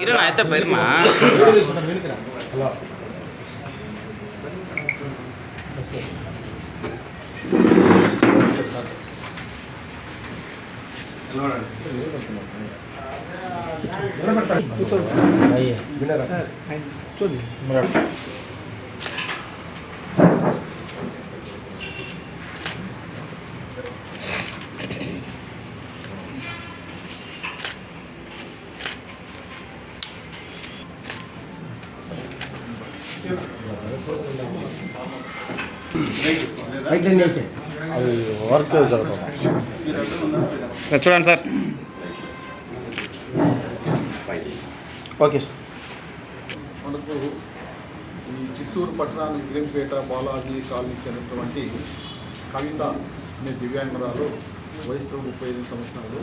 అయితే పేరుమా అది వర్క్ జరుగుతుంది సార్ చూడండి సార్. Okay sir. మనకు ఈ చిత్తూరు పట్టణానికి గ్రీన్పేట బాలాజీ కాలనీకి చెందినటువంటి కవిత అనే దివ్యాంగురాలు వయసు 35 సంవత్సరాలు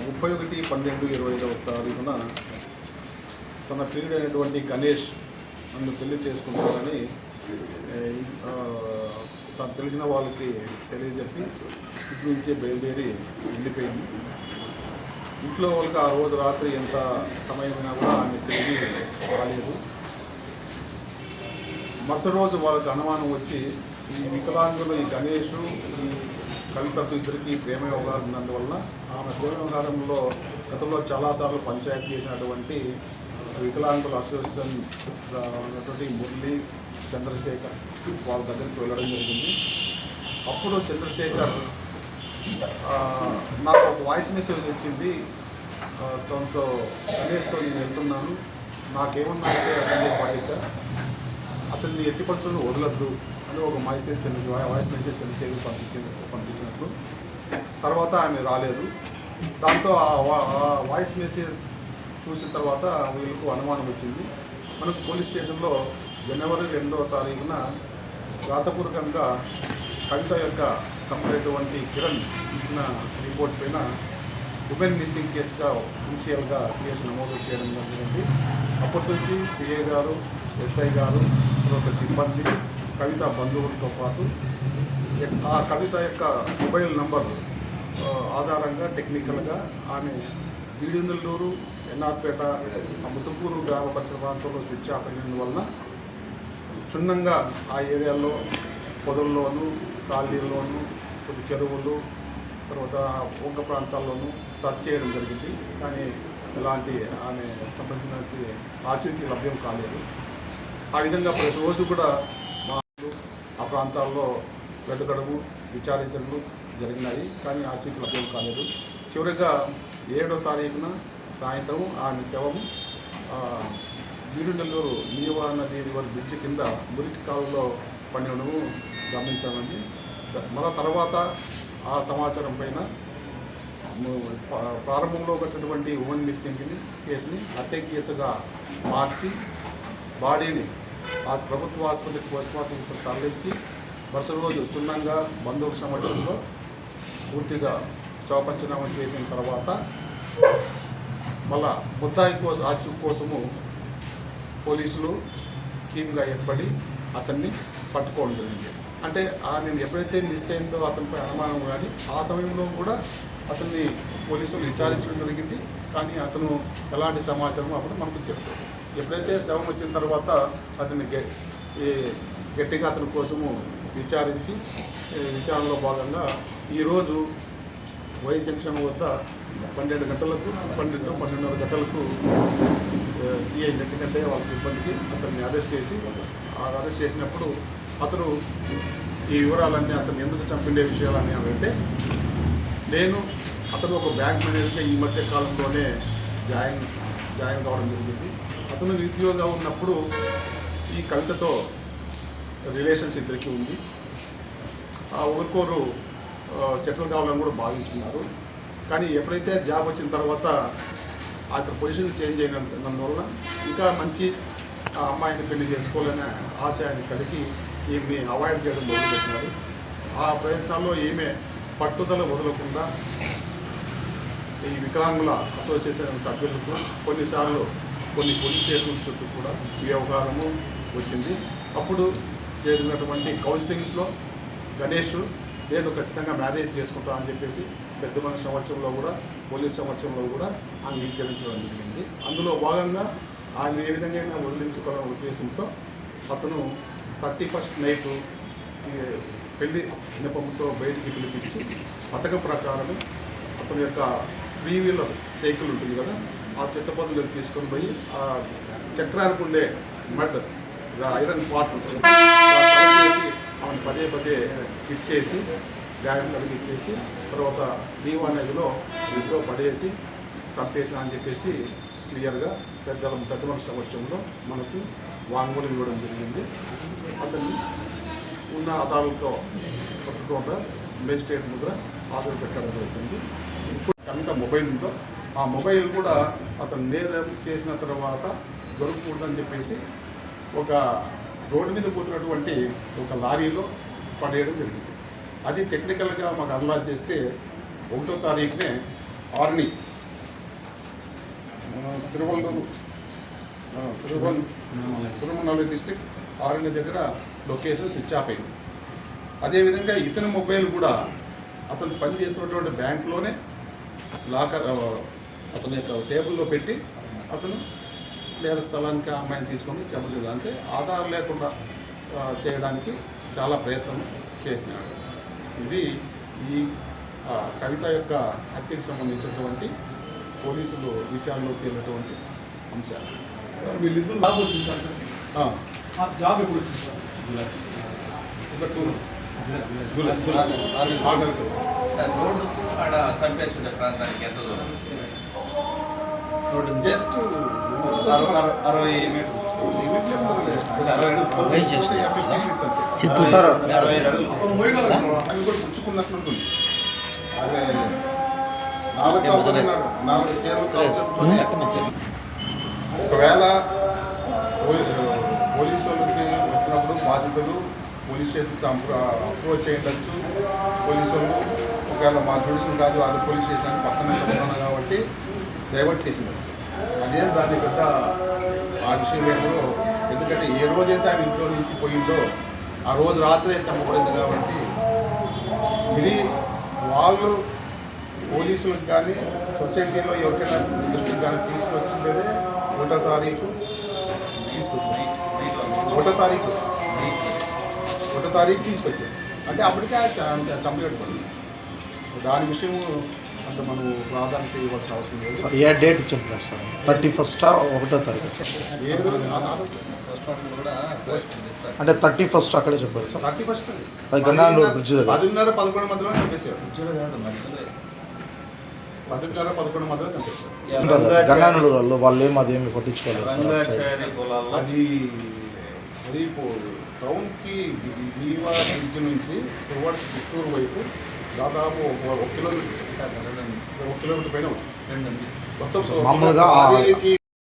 31/12/25 తన ప్రియుడైనటువంటి గణేష్ నన్ను పెళ్లి చేసుకుంటారని తను తెలిసిన వాళ్ళకి తెలియజెప్పి ఇంటి నుంచే బయలుదేరి వెళ్ళిపోయింది. ఇంట్లో వాళ్ళకి ఆ రోజు రాత్రి ఎంత సమయమైనా కూడా ఆమె తిరిగి రాలేదు. మరుసటి రోజు వాళ్ళకి అనుమానం వచ్చి ఈ వికలాంగులు ఈ గణేష్ ఈ కవితకు ఇద్దరికి ప్రేమ వ్యవహారం ఉన్నందువల్ల ఆమె ప్రేమ వ్యవహారంలో గతంలో చాలాసార్లు పంచాయతీ చేసినటువంటి వికలాంగుల అసోసియేషన్ ఉన్నటువంటి మురళి చంద్రశేఖర్ వాళ్ళ దగ్గరికి వెళ్ళడం జరిగింది. అప్పుడు చంద్రశేఖర్ నాకు ఒక వాయిస్ మెసేజ్ వచ్చింది, సో గణేష్తో నేను వెళ్తున్నాను, నాకేమన్నా అంటే అతని బాధ్యత, అతన్ని ఎట్టి పరిస్థితులను వదలద్దు అని ఒక వాయిస్ మెసేజ్ చంద్రశేఖర్ పంపించినట్లు. తర్వాత ఆమె రాలేదు. దాంతో ఆ వాయిస్ మెసేజ్ చూసిన తర్వాత వీళ్ళకు అనుమానం వచ్చింది. మనకు పోలీస్ స్టేషన్లో జనవరి 2వ తారీఖున రాతపూర్వకంగా కవిత యొక్క తమ్ముడైనటువంటి కిరణ్ ఇచ్చిన రిపోర్ట్ పైన ఉమెన్ మిస్సింగ్ కేసుగా ఇనిషియల్గా కేసు నమోదు చేయడం జరిగింది. అప్పటి నుంచి సిఐ గారు, ఎస్ఐ గారు, తర్వాత సిబ్బంది, కవిత బంధువులతో పాటు ఆ కవిత యొక్క మొబైల్ నంబర్ ఆధారంగా టెక్నికల్గా ఆమె గిడినల్లూరు, ఎన్ఆర్పేట, ముతుకూరు గ్రామ పరిసర ప్రాంతంలో స్విచ్ ఆఫ్ అయినందువలన క్షుణ్ణంగా ఆ ఏరియాలో పొదల్లోనూ, కాలనీల్లోనూ, కొద్ది చెరువులు, తర్వాత ఒక్క ప్రాంతాల్లోనూ సర్చ్ చేయడం జరిగింది. కానీ ఎలాంటి ఆమె సంబంధించిన ఆచూకీ లభ్యం కాలేదు. ఆ విధంగా ప్రతిరోజు కూడా మా ఆ ప్రాంతాల్లో వెతకడము, విచారించడము జరిగినాయి. కానీ ఆచూకీ లభ్యం కాలేదు. చివరిగా 7వ తారీఖున సాయంత్రం ఆమె శవం వీరునెల్లూరు నీవా నది రివర్ బ్రిడ్జ్ కింద మురికి కాలువలో పడినను గమనించామండి. మళ్ళా తర్వాత ఆ సమాచారం పైన ప్రారంభంలో కట్టినటువంటి ఉమెన్ మిస్సింగ్ కేసుని హత్య కేసుగా మార్చి బాడీని ప్రభుత్వ ఆసుపత్రికి పోస్ట్మార్టం తరలించి మరుసటి రోజు క్షుణ్ణంగా బంధువుల సమక్షంలో పూర్తిగా శవపంచనామా చేసిన తర్వాత మళ్ళా ముద్దాయి కోసము పోలీసులు టీమ్గా ఏర్పడి అతన్ని పట్టుకోవడం జరిగింది. అంటే నేను ఎప్పుడైతే మిస్ అయిందో అతనిపై అనుమానం కానీ ఆ సమయంలో కూడా అతన్ని పోలీసులు విచారించడం జరిగింది. కానీ అతను ఎలాంటి సమాచారం అప్పుడు మనకు చెప్పారు. ఎప్పుడైతే శవం వచ్చిన తర్వాత అతన్ని గట్టిగా అతని కోసము విచారించి విచారణలో భాగంగా ఈరోజు వై జంక్షన్ వద్ద 12 గంటలకు 12:30 గంటలకు సిఐ గట్టికంటే వాళ్ళ సిబ్బందికి అతన్ని అరెస్ట్ చేసినప్పుడు అతను ఈ వివరాలన్నీ అతను ఎందుకు చంపిండే విషయాలన్నీ అడిగితే నేను అతను ఒక బ్యాంక్ మేనేజర్గా ఈ మధ్య కాలంలోనే జాయిన్ కావడం జరిగింది. అతను నిరుద్యోగంగా ఉన్నప్పుడు ఈ కవితతో రిలేషన్స్ ఇద్దరికి ఉంది. ఒకరికొరు సెటిల్ కావాలని కూడా భావించున్నారు. కానీ ఎప్పుడైతే జాబ్ వచ్చిన తర్వాత అతని పొజిషన్ చేంజ్ అయినందువల్ల ఇంకా మంచి అమ్మాయిని పెళ్లి చేసుకోవాలనే ఆశ ఆయన కలిగి ఈమెని అవాయిడ్ చేయడం మొదలుపెట్టినారు. ఆ ప్రయత్నాల్లో ఈమె పట్టుదల వదలకుండా ఈ వికలాంగుల అసోసియేషన్ సభ్యులకు కొన్నిసార్లు కొన్ని పోలీస్ స్టేషన్ చుట్టూ కూడా వ్యవహారము వచ్చింది. అప్పుడు జరిగినటువంటి కౌన్సిలింగ్స్లో గణేష్ నేను ఖచ్చితంగా మ్యారేజ్ చేసుకుంటా అని చెప్పేసి పెద్ద మనిషి సమక్షంలో కూడా పోలీస్ సమక్షంలో కూడా అంగీకరించడం జరిగింది. అందులో భాగంగా ఆయన ఏ విధంగా వదిలించుకోవాలనే ఉద్దేశంతో అతను 31st నైట్ పెళ్లి నెపంతో బయటికి పిలిపించి పథకం ప్రకారం అతని యొక్క 3 వీలర్ సైకిల్ ఉంటుంది కదా, ఆ చెత్తపదులకు తీసుకొని పోయి ఆ చక్రానికి ఉండే మడ్ ఐరన్ పార్ట్ ఉంటుంది చేసి ఆమెను పదే హిట్ చేసి గాయం కలిగించేసి తర్వాత దీవా నదిలో ఇంట్లో పడేసి చంపేసిన అని చెప్పేసి క్లియర్గా పెద్ద మనిషి సమక్షంలో మనకు వాంగ్మూలం ఇవ్వడం జరిగింది. అతన్ని ఉన్న ఆధారాలతో కొట్టకుండా మేజిస్ట్రేట్ ముద్ర హాజరు పెట్టడం జరుగుతుంది. ఇప్పుడు కవిత మొబైల్ ఉందో ఆ మొబైల్ కూడా అతను నేరం చేసిన తర్వాత దొరకకూడదని చెప్పేసి ఒక రోడ్డు మీద పోతున్నటువంటి ఒక లారీలో పడేయడం జరిగింది. అది టెక్నికల్గా మాకు అనలైజ్ చేస్తే 1వ తారీఖునే ఆర్ని తిరుమల డిస్టిక్ ఆర్ని దగ్గర లొకేషన్ స్విచ్ ఆఫ్ అయింది. అదేవిధంగా ఇతని మొబైల్ కూడా అతను పనిచేస్తున్నటువంటి బ్యాంకులోనే లాకర్ అతని యొక్క టేబుల్లో పెట్టి అతను నేర స్థలానికి ఆ అమ్మాయిని తీసుకొని చెప్పలేదు. అంటే ఆధారం లేకుండా చేయడానికి చాలా ప్రయత్నం చేసినాడు. ఇది ఈ కవిత యొక్క హత్యకు సంబంధించినటువంటి పోలీసులు విచారణలో తేలినటువంటి అంశాలు. వీళ్ళిద్దరు జాబ్ వచ్చింది సార్. జాబ్ ఎప్పుడు వచ్చింది సార్? రోడ్డు ఆడ సంపేస్తుండే ప్రాంతానికి ఎంత దూరం? జస్ట్ 60 చిత్తూరు సార్ అవి కూడా పుచ్చుకున్నట్లుంటుంది. అదే 4 చీరలు సంవత్సరంతోనే ఒకవేళ పోలీసు వాళ్ళకి వచ్చినప్పుడు బాధితులు పోలీస్ స్టేషన్ అప్రోచ్ చేయవచ్చు. పోలీసు వాళ్ళు ఒకవేళ మా జ్యుడిషియల్ కాదు అది పోలీస్ స్టేషన్ పక్కన ఉన్నాను కాబట్టి డైవర్ట్ చేసిండొచ్చు. అదేం దాని పెద్ద ఆ విషయం ఏదో, ఎందుకంటే ఏ రోజైతే ఆమె ఇంట్లో నుంచి పోయిందో ఆ రోజు రాత్రే చంపబడింది కాబట్టి ఇది వాళ్ళు పోలీసులకు కానీ సొసైటీలో ఎవరికైనా దృష్టికి కానీ తీసుకొచ్చిందేదే 1వ తారీఖు తీసుకొచ్చారు. 1వ తారీఖు తీసుకొచ్చారు అంటే అప్పటికే చంపబడి దాని విషయం అంత మనం ప్రాధాన్యత ఇవ్వాల్సిన అవసరం లేదు. సార్ ఏ డేట్ చెప్పారు సార్? 31st 1వ తారీఖు ఏ రోజు అంటే 31st అక్కడే చెప్పారు సార్. 31st అది గంగానూరు బ్రిడ్జ్ దగ్గర 10:30-11 మధ్యలో చంపేశారు. 10:30-11 మధ్యలో చంపేశారు. గంగానూరు వాళ్ళు అదేమి పట్టించుకోలేదు సార్. అది టౌన్కి దీవా బ్రిడ్జ్ నుంచి టువర్డ్స్ చిత్తూరు వైపు దాదాపు 1 కిలోమీటర్ పైన ఉంటుంది. మొత్తం మామూలుగా లారీలకి